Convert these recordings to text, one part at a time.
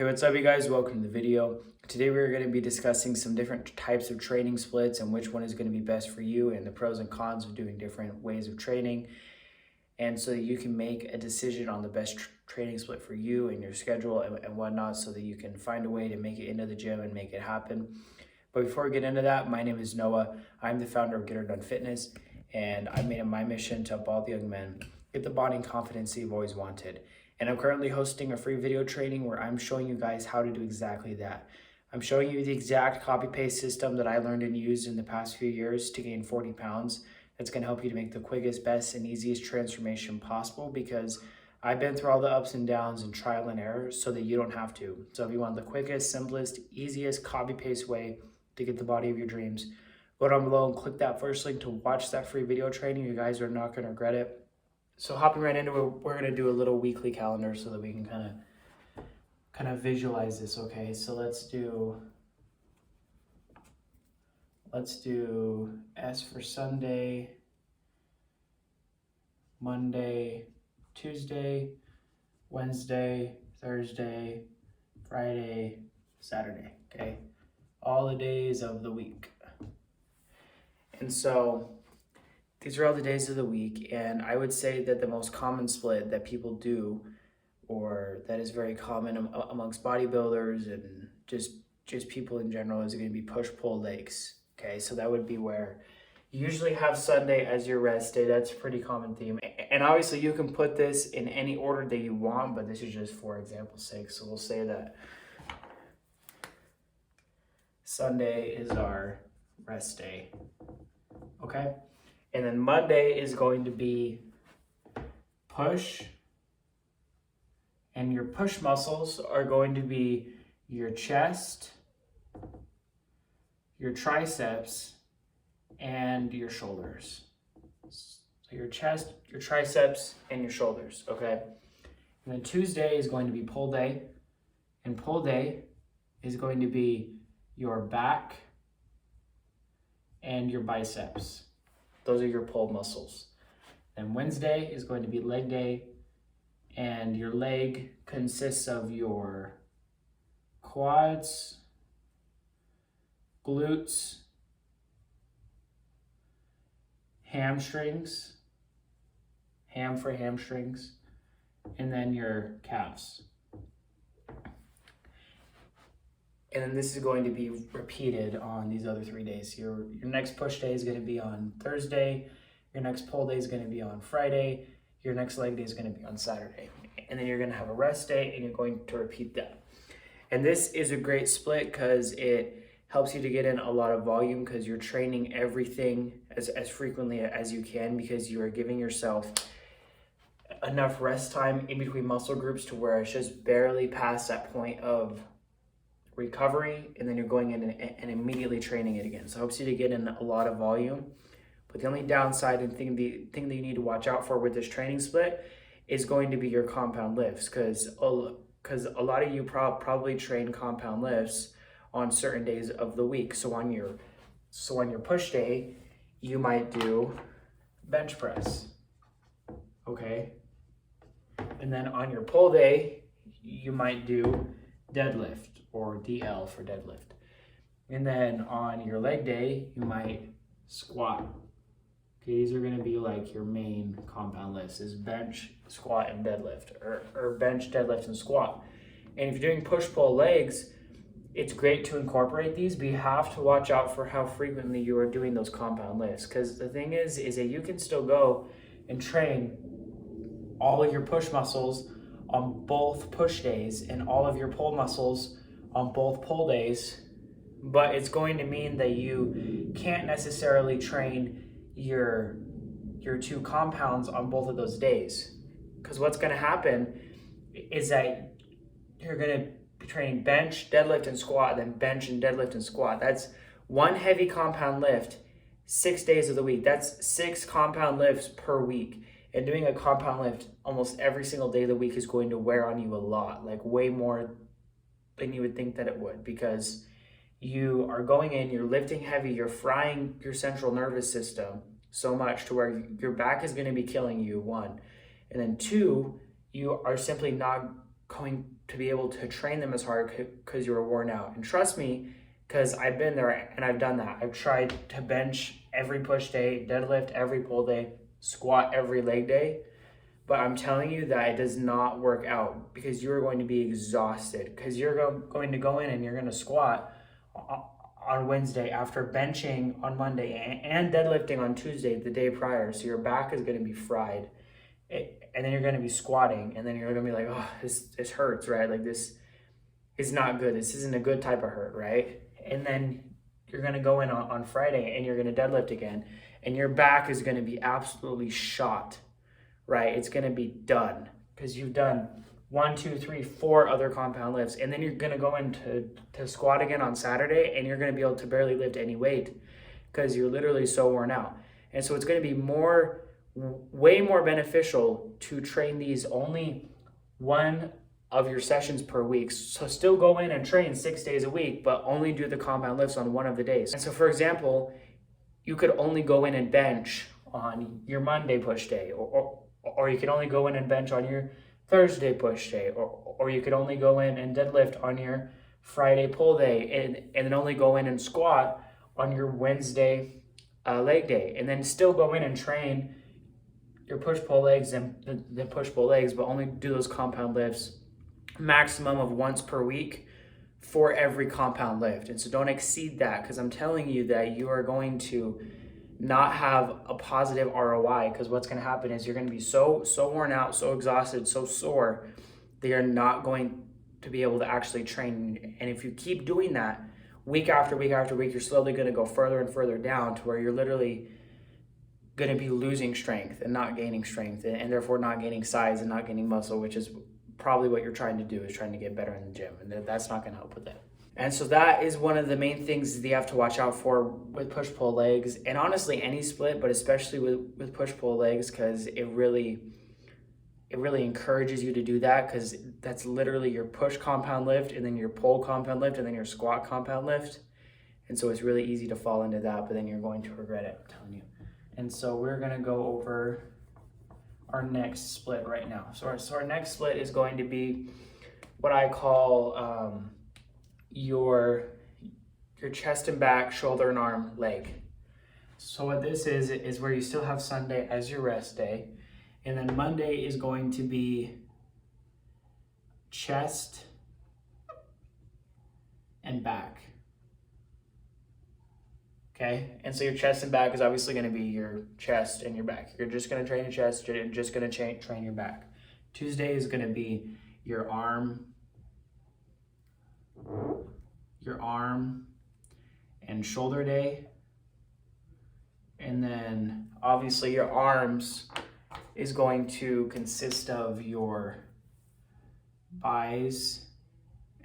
Hey, what's up, you guys? Welcome to the video. Today we're going to be discussing some different types of training splits and which one is going to be best for you and the pros and cons of doing different ways of training, and so that you can make a decision on the best training split for you and your schedule and whatnot, so that you can find a way to make it into the gym and make it happen. But before we get into that, my name is Noah. I'm the founder of Get Her Done Fitness, and I made it my mission to help all the young men get the body and confidence you've always wanted. And I'm currently hosting a free video training where I'm showing you guys how to do exactly that. I'm showing you the exact copy-paste system that I learned and used in the past few years to gain 40 pounds. That's going to help you to make the quickest, best, and easiest transformation possible, because I've been through all the ups and downs and trial and error so that you don't have to. So if you want the quickest, simplest, easiest copy-paste way to get the body of your dreams, go down below and click that first link to watch that free video training. You guys are not going to regret it. So hopping right into it, we're going to do a little weekly calendar so that we can kind of visualize this. Okay, so let's do S for Sunday, Monday, Tuesday, Wednesday, Thursday, Friday, Saturday. Okay, all the days of the week. And so these are all the days of the week, and I would say that the most common split that people do, or that is very common amongst bodybuilders and just people in general, is going to be push-pull legs. Okay, so that would be where you usually have Sunday as your rest day. That's a pretty common theme. And obviously you can put this in any order that you want, but this is just for example's sake. So we'll say that Sunday is our rest day. Okay? And then Monday is going to be push. And your push muscles are going to be your chest, your triceps, and your shoulders. So your chest, your triceps, and your shoulders, okay? And then Tuesday is going to be pull day. And pull day is going to be your back and your biceps. Those are your pull muscles. And Wednesday is going to be leg day, and your leg consists of your quads, glutes, hamstrings, ham for hamstrings, and then your calves. And then this is going to be repeated on these other 3 days. Your next push day is going to be on Thursday. Your next pull day is going to be on Friday. Your next leg day is going to be on Saturday. And then you're going to have a rest day, and you're going to repeat that. And this is a great split because it helps you to get in a lot of volume, because you're training everything as frequently as you can, because you are giving yourself enough rest time in between muscle groups to where it's just barely past that point of recovery, and then you're going in and immediately training it again. So it helps you to get in a lot of volume. But the only downside and thing that you need to watch out for with this training split is going to be your compound lifts, because a lot of you probably train compound lifts on certain days of the week. So on your push day, you might do bench press, okay? And then on your pull day, you might do deadlift, or DL for deadlift. And then on your leg day, you might squat. Okay, these are going to be like your main compound lifts, is bench, squat, and deadlift, or bench, deadlift, and squat. And if you're doing push-pull legs, it's great to incorporate these, but you have to watch out for how frequently you are doing those compound lifts. Because the thing is that you can still go and train all of your push muscles on both push days and all of your pull muscles on both pull days, but it's going to mean that you can't necessarily train your two compounds on both of those days. Because what's going to happen is that you're going to be training bench, deadlift, and squat, then bench and deadlift and squat. That's one heavy compound lift 6 days of the week. That's 6 compound lifts per week. And doing a compound lift almost every single day of the week is going to wear on you a lot, like way more than you would think that it would, because you are going in, you're lifting heavy, you're frying your central nervous system so much to where your back is going to be killing you, 1. And then 2, you are simply not going to be able to train them as hard because you were worn out. And trust me, because I've been there and I've done that. I've tried to bench every push day, deadlift every pull day, squat every leg day. But I'm telling you that it does not work out because you're going to be exhausted because you're going to go in and you're going to squat on Wednesday after benching on Monday and deadlifting on Tuesday, the day prior. So your back is going to be fried. And then you're going to be squatting and then you're going to be like, oh, this hurts, right? Like this is not good. This isn't a good type of hurt, right? And then you're going to go in on Friday and you're going to deadlift again and your back is going to be absolutely shot, right? It's going to be done because you've done 1, 2, 3, 4 other compound lifts. And then you're going to go into squat again on Saturday and you're going to be able to barely lift any weight because you're literally so worn out. And so it's going to be way more beneficial to train these only one of your sessions per week. So still go in and train 6 days a week, but only do the compound lifts on one of the days. And so for example, you could only go in and bench on your Monday push day, or you could only go in and bench on your Thursday push day, or you could only go in and deadlift on your Friday pull day, and then only go in and squat on your Wednesday leg day, and then still go in and train your push-pull legs and the push-pull legs, but only do those compound lifts maximum of once per week for every compound lift. And so don't exceed that because I'm telling you that you are going to not have a positive ROI because what's going to happen is you're going to be so worn out, so exhausted, so sore that you're not going to be able to actually train. And if you keep doing that week after week after week, you're slowly going to go further and further down to where you're literally going to be losing strength and not gaining strength and therefore not gaining size and not gaining muscle, which is probably what you're trying to do, is trying to get better in the gym, and that's not going to help with that. And so that is one of the main things that you have to watch out for with push-pull legs, and honestly any split, but especially with push-pull legs, because it really encourages you to do that, because that's literally your push compound lift and then your pull compound lift and then your squat compound lift. And so it's really easy to fall into that, but then you're going to regret it, I'm telling you. And so we're going to go over our next split right now. So our next split is going to be what I call your chest and back, shoulder and arm, leg. So what this is where you still have Sunday as your rest day, and then Monday is going to be chest and back. Okay, and so your chest and back is obviously going to be your chest and your back. You're just going to train your chest, you're just going to train your back. Tuesday is going to be your arm and shoulder day. And then obviously your arms is going to consist of your bis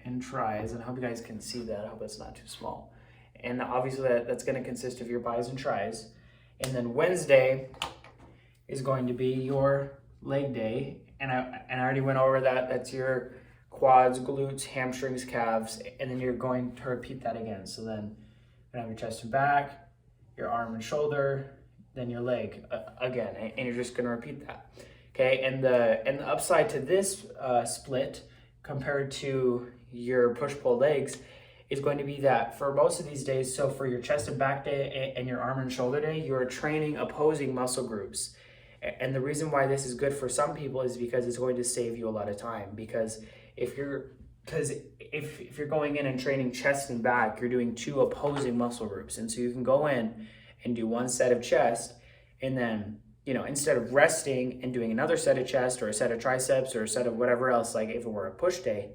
and tris. And I hope you guys can see that. I hope it's not too small. And obviously that's going to consist of your bis and tris. And then Wednesday is going to be your leg day. And I already went over that. That's your quads, glutes, hamstrings, calves. And then you're going to repeat that again. So then you're going to have your chest and back, your arm and shoulder, then your leg again. And you're just going to repeat that. Okay, and the upside to this split compared to your push-pull legs is going to be that for most of these days, so for your chest and back day and your arm and shoulder day, you're training opposing muscle groups. And the reason why this is good for some people is because it's going to save you a lot of time. Because if you're going in and training chest and back, you're doing 2 opposing muscle groups. And so you can go in and do 1 set of chest, and then, instead of resting and doing another set of chest or a set of triceps or a set of whatever else, like if it were a push day,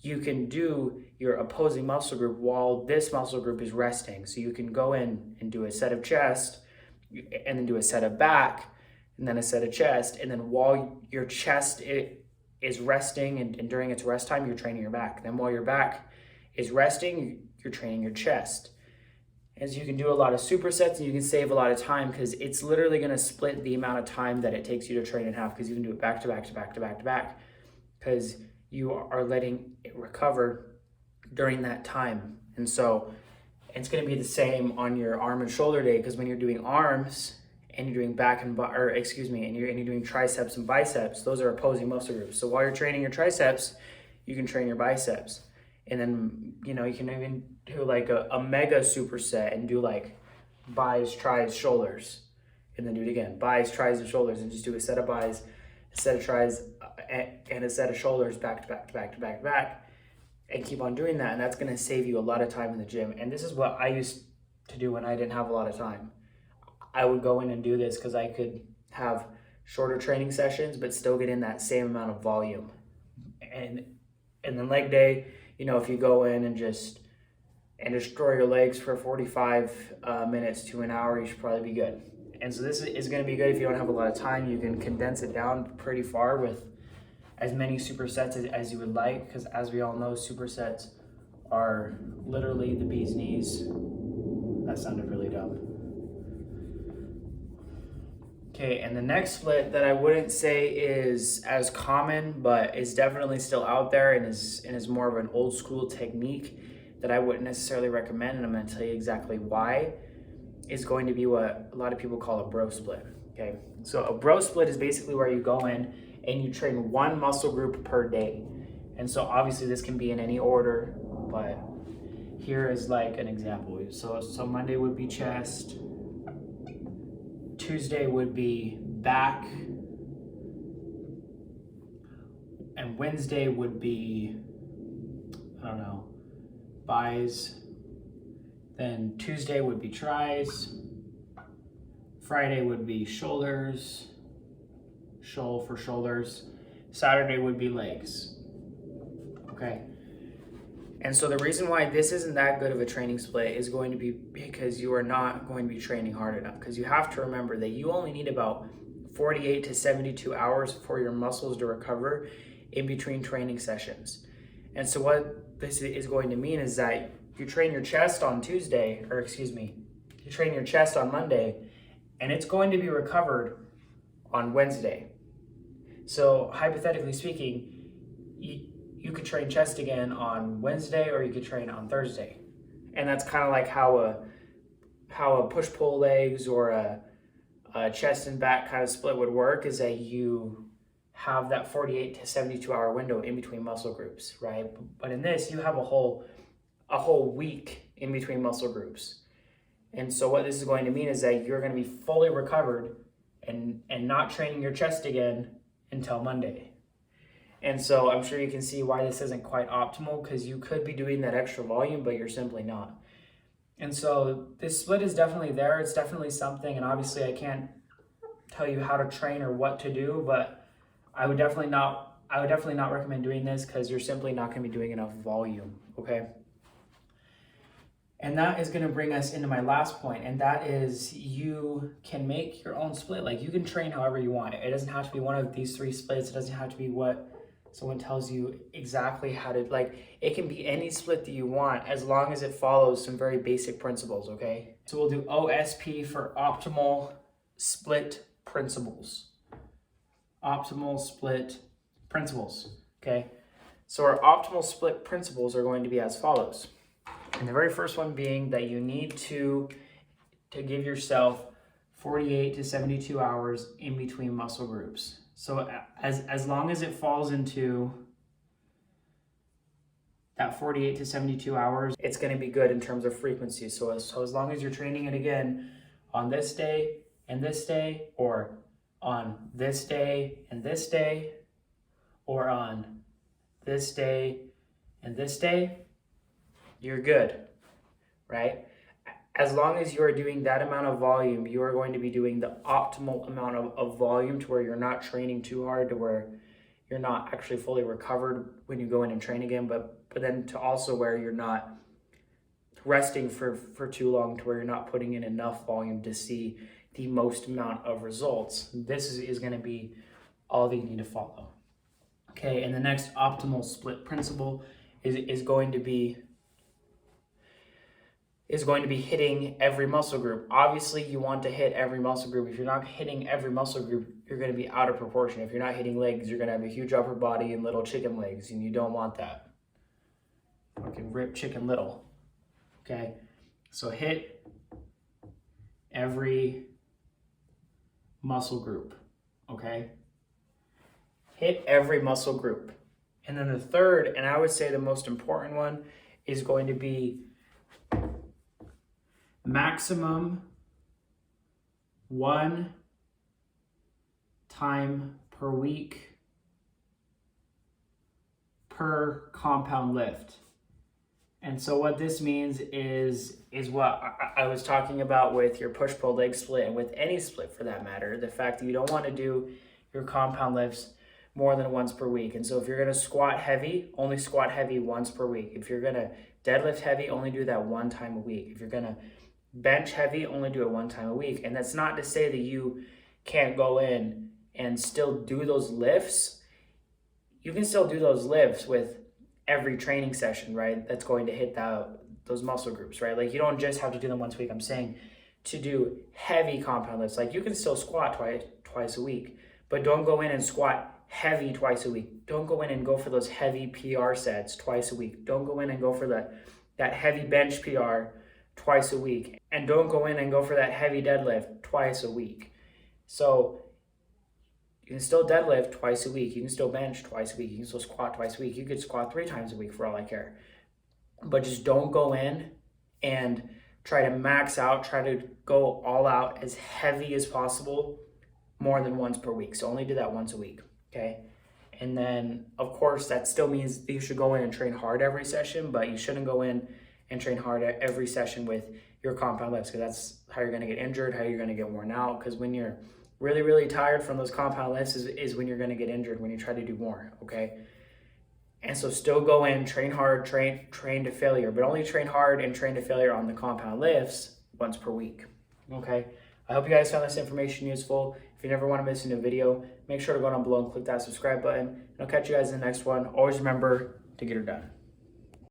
you can do your opposing muscle group while this muscle group is resting. So you can go in and do a set of chest and then do a set of back and then a set of chest. And then while your chest is resting and during its rest time, you're training your back. Then while your back is resting, you're training your chest. And so you can do a lot of supersets and you can save a lot of time because it's literally going to split the amount of time that it takes you to train in half, because you can do it back to back to back to back to back, because you are letting it recover during that time. And so it's going to be the same on your arm and shoulder day, because when you're doing arms and you're doing and you're doing triceps and biceps, those are opposing muscle groups. So while you're training your triceps, you can train your biceps. And then, you know, you can even do like a mega superset and do like bis, tris, shoulders. And then do it again. Bis, tris, and shoulders. And just do a set of bis, a set of tris, and a set of shoulders back to back to back to back to back. And keep on doing that. And that's going to save you a lot of time in the gym. And this is what I used to do when I didn't have a lot of time. I would go in and do this because I could have shorter training sessions, but still get in that same amount of volume. And then leg day, you know, if you go in and just destroy your legs for 45 minutes to an hour, you should probably be good. And so this is going to be good if you don't have a lot of time. You can condense it down pretty far with as many supersets as you would like, because as we all know, supersets are literally the bee's knees. That sounded really dumb. Okay, and the next split that I wouldn't say is as common, but is definitely still out there and is more of an old school technique that I wouldn't necessarily recommend, and I'm going to tell you exactly why, is going to be what a lot of people call a bro split. Okay, so a bro split is basically where you go in and you train one muscle group per day. And so obviously this can be in any order, but here is like an example. So Monday would be chest, Tuesday would be back, and Wednesday would be, I don't know, bis. Then Tuesday would be tris. Friday would be shoulders, shoal for shoulders. Saturday would be legs. Okay. And so the reason why this isn't that good of a training split is going to be because you are not going to be training hard enough. Because you have to remember that you only need about 48 to 72 hours for your muscles to recover in between training sessions. And so what this is going to mean is that you train your chest on Tuesday, or excuse me, you train your chest on Monday, and it's going to be recovered on Wednesday. So hypothetically speaking, you could train chest again on Wednesday, or you could train on Thursday. And that's kind of like how a push-pull legs or a chest and back kind of split would work, is that you have that 48 to 72 hour window in between muscle groups, right? But in this, you have a whole week in between muscle groups. And so what this is going to mean is that you're going to be fully recovered and not training your chest again until Monday. And so I'm sure you can see why this isn't quite optimal, because you could be doing that extra volume, but you're simply not. And so this split is definitely there. It's definitely something. And obviously I can't tell you how to train or what to do, but I would definitely not recommend doing this, because you're simply not going to be doing enough volume. Okay. And that is going to bring us into my last point, and that is you can make your own split. Like, you can train however you want. It doesn't have to be one of these three splits. It doesn't have to be what someone tells you exactly how to, like, it can be any split that you want as long as it follows some very basic principles, okay? So we'll do OSP for optimal split principles. Optimal split principles, okay? So our optimal split principles are going to be as follows. And the very first one being that you need to give yourself 48 to 72 hours in between muscle groups. So as long as it falls into that 48 to 72 hours, it's going to be good in terms of frequency. So as long as you're training it again on this day and this day, or on this day and this day, or on this day and this day, you're good, right? As long as you are doing that amount of volume, you are going to be doing the optimal amount of volume, to where you're not training too hard, to where you're not actually fully recovered when you go in and train again, but then to also where you're not resting for too long, to where you're not putting in enough volume to see the most amount of results. This is going to be all that you need to follow. Okay, and the next optimal split principle is going to be hitting every muscle group. Obviously, you want to hit every muscle group. If you're not hitting every muscle group, you're going to be out of proportion. If you're not hitting legs, you're going to have a huge upper body and little chicken legs, and you don't want that. Fucking rip chicken little. Okay? So hit every muscle group. Okay? Hit every muscle group. And then the third, and I would say the most important one, is going to be maximum 1 time per week per compound lift. And so what this means is what I was talking about with your push-pull leg split, and with any split for that matter, the fact that you don't want to do your compound lifts more than once per week. And so if you're going to squat heavy, only squat heavy once per week. If you're going to deadlift heavy, only do that 1 time a week. If you're going to bench heavy, only do it 1 time a week. And that's not to say that you can't go in and still do those lifts. You can still do those lifts with every training session, right? That's going to hit those muscle groups, right? Like you don't just have to do them once a week. I'm saying to do heavy compound lifts. Like you can still squat twice a week, but don't go in and squat heavy twice a week. Don't go in and go for those heavy PR sets twice a week. Don't go in and go for that heavy bench PR twice a week. And don't go in and go for that heavy deadlift twice a week. So you can still deadlift twice a week. You can still bench twice a week. You can still squat twice a week. You could squat 3 times a week for all I care. But just don't go in and try to max out, try to go all out as heavy as possible more than once per week. So only do that once a week, okay? And then, of course, that still means that you should go in and train hard every session, but you shouldn't go in and train hard every session with your compound lifts, because that's how you're going to get injured, how you're going to get worn out. Because when you're really, really tired from those compound lifts is when you're going to get injured, when you try to do more, okay? And so still go in, train hard, train to failure, but only train hard and train to failure on the compound lifts once per week, okay? I hope you guys found this information useful. If you never want to miss a new video, make sure to go down below and click that subscribe button. And I'll catch you guys in the next one. Always remember to get her done.